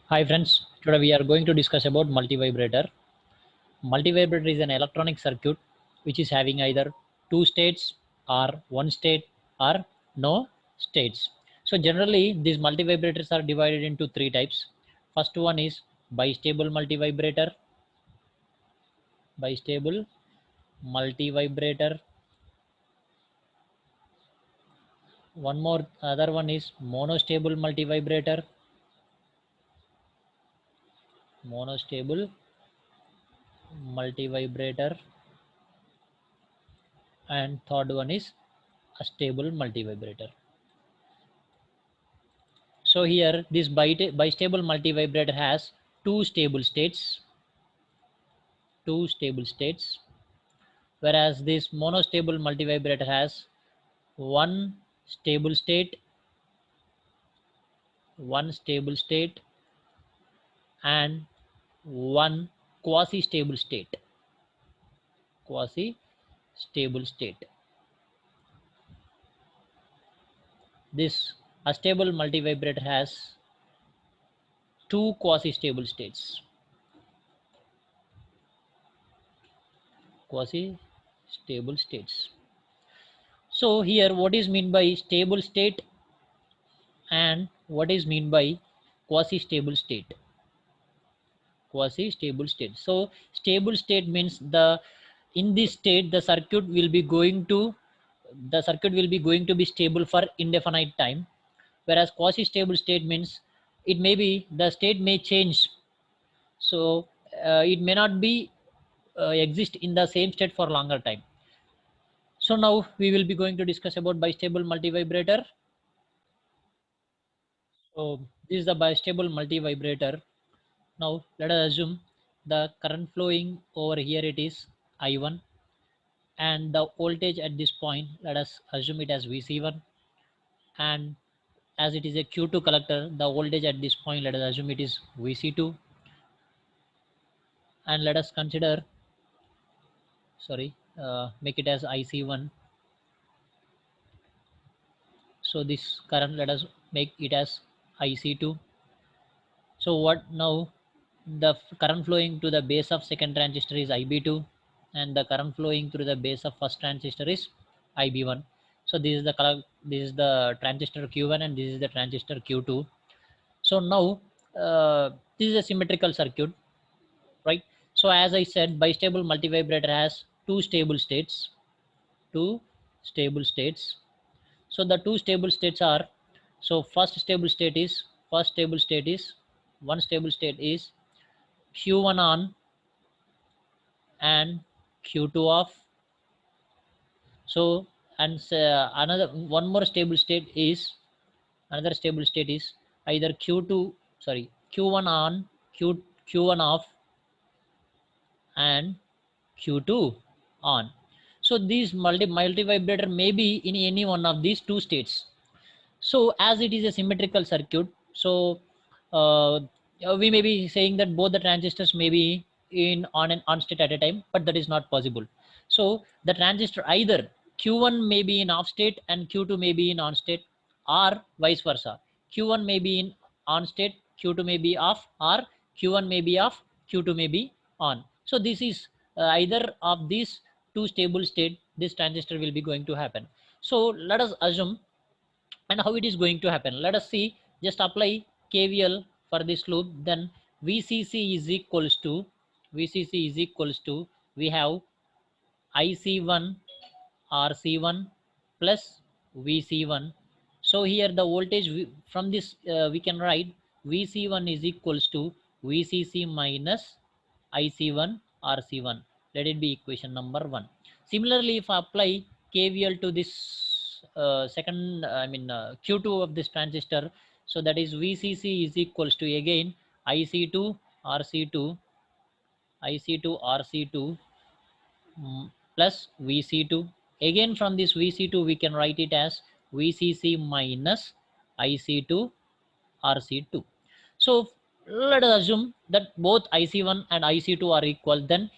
Hi friends, today we are going to discuss about multivibrator. Multivibrator is an electronic circuit which is having either two states or one state or no states. So generally these multivibrators are divided into three types. First one is bistable multivibrator, bistable multivibrator. One more other one is monostable multivibrator, monostable multivibrator, and third one is a stable multivibrator. So here this bistable multivibrator has two stable states, whereas this monostable multivibrator has one stable state, one stable state, and one quasi-stable state, quasi-stable state. This stable multivibrator has two quasi-stable states, quasi-stable states. So here what is meant by stable state and what is mean by quasi-stable state? Quasi-stable state. So stable state means in this state the circuit will be going to be stable for indefinite time, whereas quasi-stable state means it may be the state may change. So it may not be exist in the same state for longer time. So now we will be going to discuss about bistable multivibrator. So this is the bistable multivibrator. Now let us assume the current flowing over here, it is I1, and the voltage at this point, let us assume it as VC1, and as it is a Q2 collector, the voltage at this point, let us assume it is VC2, and let us consider, make it as IC1. So this current, let us make it as IC2. So what now, the current flowing to the base of second transistor is IB2, and the current flowing through the base of first transistor is IB1. So this is the transistor Q1 and this is the transistor Q2. So now this is a symmetrical circuit, right? So as I said, bistable multivibrator has two stable states. So the two stable states are, so first stable state is one stable state is Q1 on and Q2 off. So and another one more stable state is, another stable state is either Q1 on, Q1 off, and Q2 on. So these multivibrator may be in any one of these two states. So as it is a symmetrical circuit, so uh, we may be saying that both the transistors may be in on and on state at a time, but that is not possible. So the transistor either Q1 may be in off state and Q2 may be in on state, or vice versa. Q1 may be in on state, Q2 may be off, or Q1 may be off, Q2 may be on. So this is either of these two stable state, this transistor will be going to happen. So let us assume, and how it is going to happen, let us see. Just apply KVL for this loop, then VCC is equals to, we have IC1 RC1 plus VC1. So here the voltage from this we can write VC1 is equals to VCC minus IC1 RC1. Let it be equation number 1. Similarly, if I apply KVL to this Q2 of this transistor, so that is VCC is equals to again IC2 RC2, IC2 RC2 plus VC2. Again from this VC2 we can write it as VCC minus IC2 RC2. So let us assume that both IC1 and IC2 are equal, then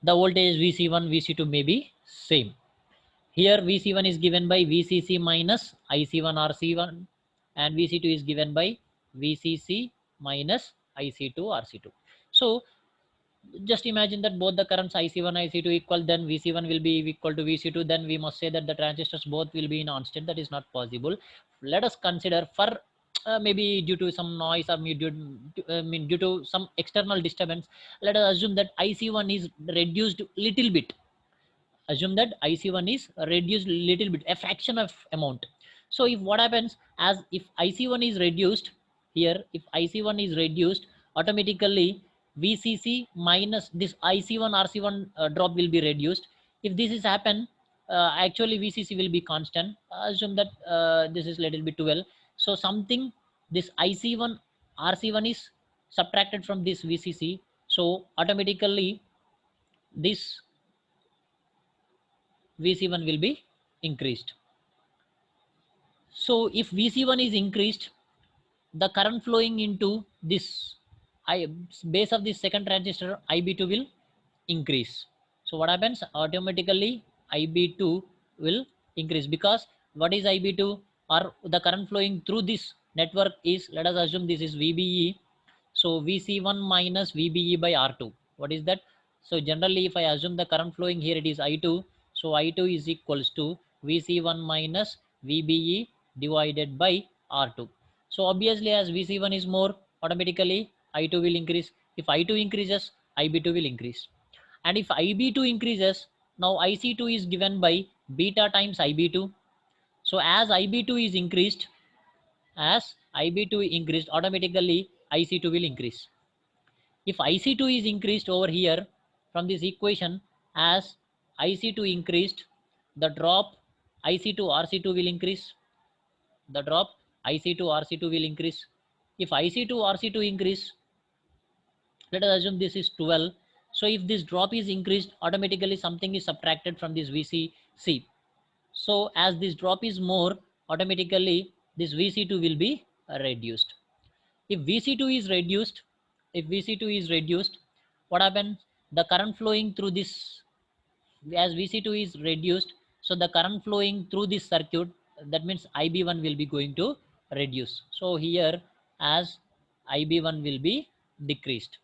the voltage VC1 VC2 may be same. Here VC1 is given by VCC minus IC1 RC1 and VC2 is given by VCC minus IC2 RC2. So just imagine that both the currents IC1 IC2 equal, then VC1 will be equal to VC2, then we must say that the transistors both will be in on state. That is not possible. Let us consider for maybe due to some noise or due to some external disturbance, let us assume that IC1 is reduced little bit. Assume that IC1 is reduced little bit, a fraction of amount. So if what happens, as if IC1 is reduced here, if IC1 is reduced, automatically VCC minus this IC1 RC1 drop will be reduced. If this is happen, actually VCC will be constant. Assume that this is little bit 12. So something, this IC1 RC1 is subtracted from this VCC. So automatically this VC1 will be increased. So if VC1 is increased, the current flowing into this base of this second transistor, IB2 will increase. So what happens? Automatically IB2 will increase, because what is IB2, or the current flowing through this network is, let us assume this is VBE. So VC1 minus VBE by R2. What is that? So generally, if I assume the current flowing here, it is I2. So I2 is equals to VC1 minus VBE divided by R2. So obviously, as VC1 is more, automatically I2 will increase. If I2 increases, IB2 will increase. And if IB2 increases, now IC2 is given by beta times IB2. So as IB2 is increased, as IB2 increased, automatically IC2 will increase. If IC2 is increased over here from this equation, as IC2 increased, the drop IC2 RC2 will increase. The drop IC2 RC2 will increase. If IC2 RC2 increase, let us assume this is 12. So if this drop is increased, automatically something is subtracted from this VCC. So as this drop is more, automatically this VC2 will be reduced. If VC2 is reduced, what happens? The current flowing through this, as VC2 is reduced, so the current flowing through this circuit, that means IB1 will be going to reduce. So here, as IB1 will be decreased.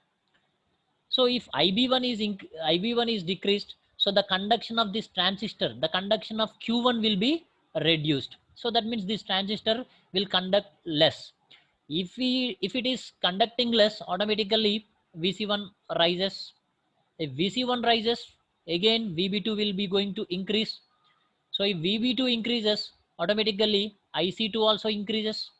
So if IB1 is decreased, so the conduction of this transistor, the conduction of Q1 will be reduced. So that means this transistor will conduct less. If it is conducting less, automatically VC1 rises. If VC1 rises, again VB2 will be going to increase. So if VB2 increases, automatically IC2 also increases.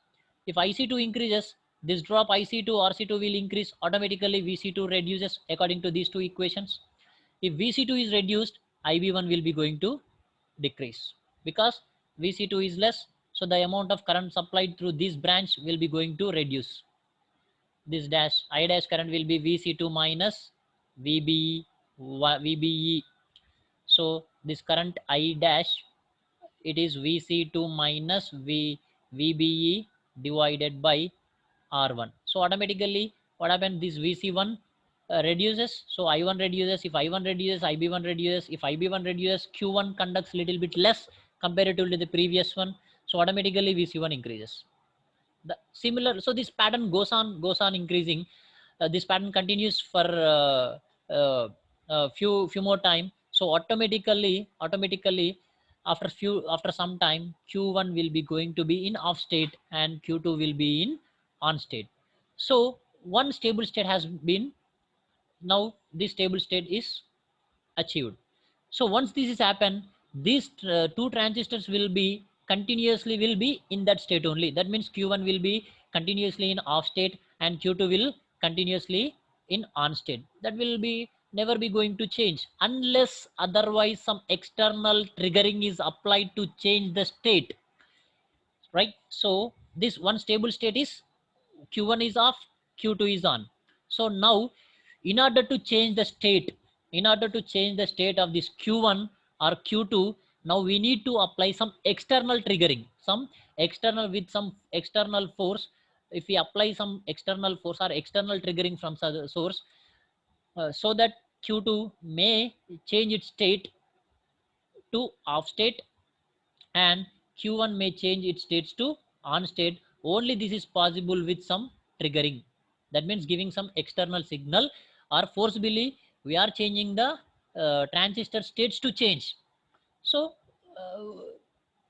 If IC2 increases, this drop IC2 RC2 will increase. Automatically VC2 reduces according to these two equations. If VC2 is reduced, IB1 will be going to decrease, because VC2 is less. So the amount of current supplied through this branch will be going to reduce. This dash I dash current will be VC2 minus VBE. So this current I dash, it is VC2 minus VBE divided by R1. So automatically what happens, this VC1 reduces, so I1 reduces. If I1 reduces, IB1 reduces. If IB1 reduces, Q1 conducts little bit less comparatively to the previous one, so automatically VC1 increases. The similar, so this pattern goes on increasing. This pattern continues for few more time. So automatically after some time, Q1 will be going to be in off state and Q2 will be in on state. So one stable state has been, now this stable state is achieved. So once this is happened, these two transistors will be continuously will be in that state only. That means Q1 will be continuously in off state and Q2 will continuously in on state. That will be never be going to change unless otherwise some external triggering is applied to change the state, right? So this one stable state is Q1 is off, Q2 is on. So now in order to change the state, of this Q1 or Q2, now we need to apply some external triggering, some external force. If we apply some external force or external triggering from source, so that Q2 may change its state to off state and Q1 may change its states to on state. Only this is possible with some triggering. That means giving some external signal, or forcibly we are changing the transistor states to change. So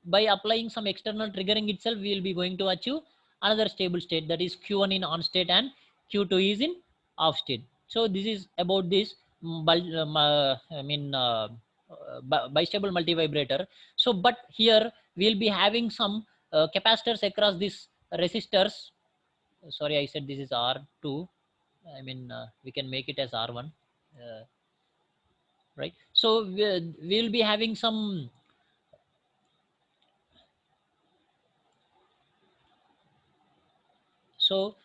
by applying some external triggering itself, we will be going to achieve another stable state, that is Q1 in on state and Q2 is in off state. So this is about this bistable multivibrator. So but here we'll be having some capacitors across these resistors. Sorry, I said this is R2. I mean, we can make it as R1, right? So we'll be having some. So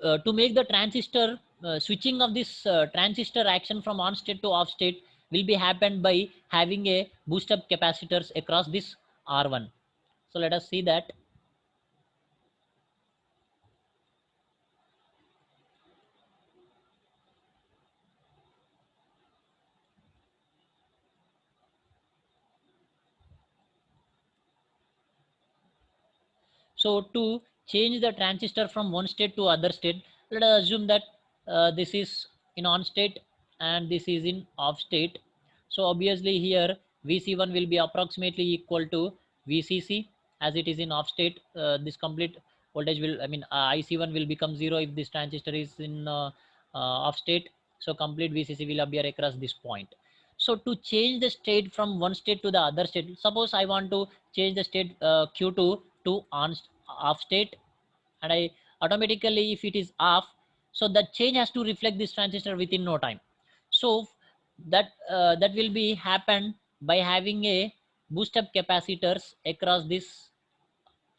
to make the transistor switching of this transistor action from on state to off state will be happened by having a boost up capacitors across this R1. So let us see that. So to change the transistor from one state to other state, let us assume that this is in on state and this is in off state. So obviously here VC1 will be approximately equal to VCC, as it is in off state. This complete voltage will, I mean, IC1 will become 0 if this transistor is in off state. So complete VCC will appear across this point. So to change the state from one state to the other state, suppose I want to change the state Q2 to on off state, and I automatically, if it is off, so that change has to reflect this transistor within no time. So that will be happen by having a boost up capacitors across this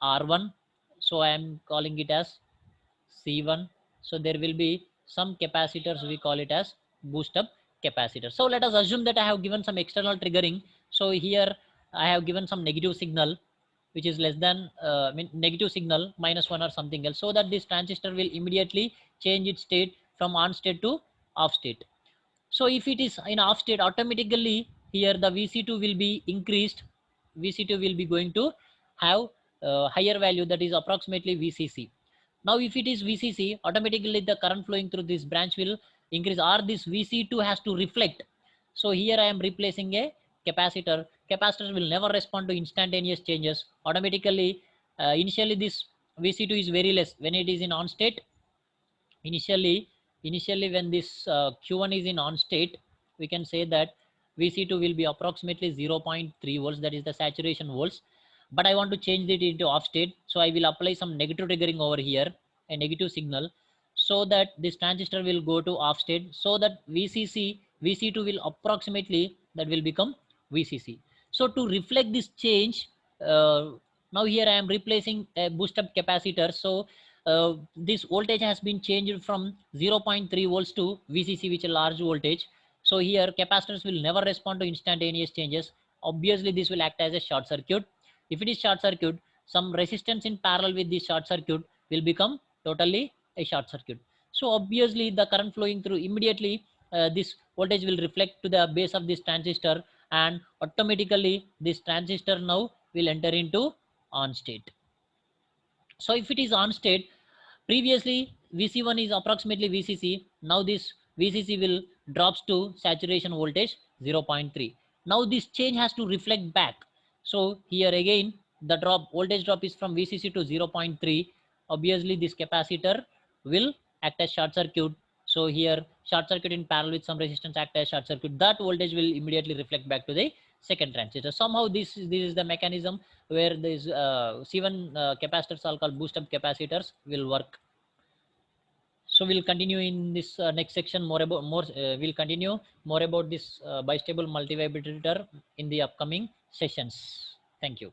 R1. So I am calling it as C1. So there will be some capacitors, we call it as boost up capacitor. So let us assume that I have given some external triggering. So here I have given some negative signal which is less than negative signal -1 or something else, so that this transistor will immediately change its state from on state to off state. So if it is in off state, automatically here the VC2 will be increased. VC2 will be going to have higher value, that is approximately VCC. Now if it is VCC, automatically the current flowing through this branch will increase, or this VC2 has to reflect. So here I am replacing a capacitor. Capacitor will never respond to instantaneous changes. Automatically, initially this VC2 is very less when it is in on state. Initially when this Q1 is in on state, we can say that VC2 will be approximately 0.3 volts, that is the saturation volts. But I want to change it into off state, so I will apply some negative triggering over here, a negative signal, so that this transistor will go to off state, so that VC2 will approximately, that will become VCC. So to reflect this change, uh, now here I am replacing a boost up capacitor. So this voltage has been changed from 0.3 volts to VCC, which is a large voltage. So here capacitors will never respond to instantaneous changes. Obviously this will act as a short circuit. If it is short circuit, some resistance in parallel with this short circuit will become totally a short circuit. So obviously the current flowing through, immediately this voltage will reflect to the base of this transistor, and automatically this transistor now will enter into on state. So if it is on state, previously VC1 is approximately VCC. Now this VCC will drops to saturation voltage 0.3. Now this change has to reflect back. So here again the voltage drop is from VCC to 0.3. Obviously this capacitor will act as short circuit. So here short circuit in parallel with some resistance act as short circuit. That voltage will immediately reflect back to the second transistor. Somehow this is the mechanism where these C1 capacitors are called boost up capacitors will work. So we'll continue in this next section we'll continue more about this bistable multivibrator in the upcoming sessions. Thank you.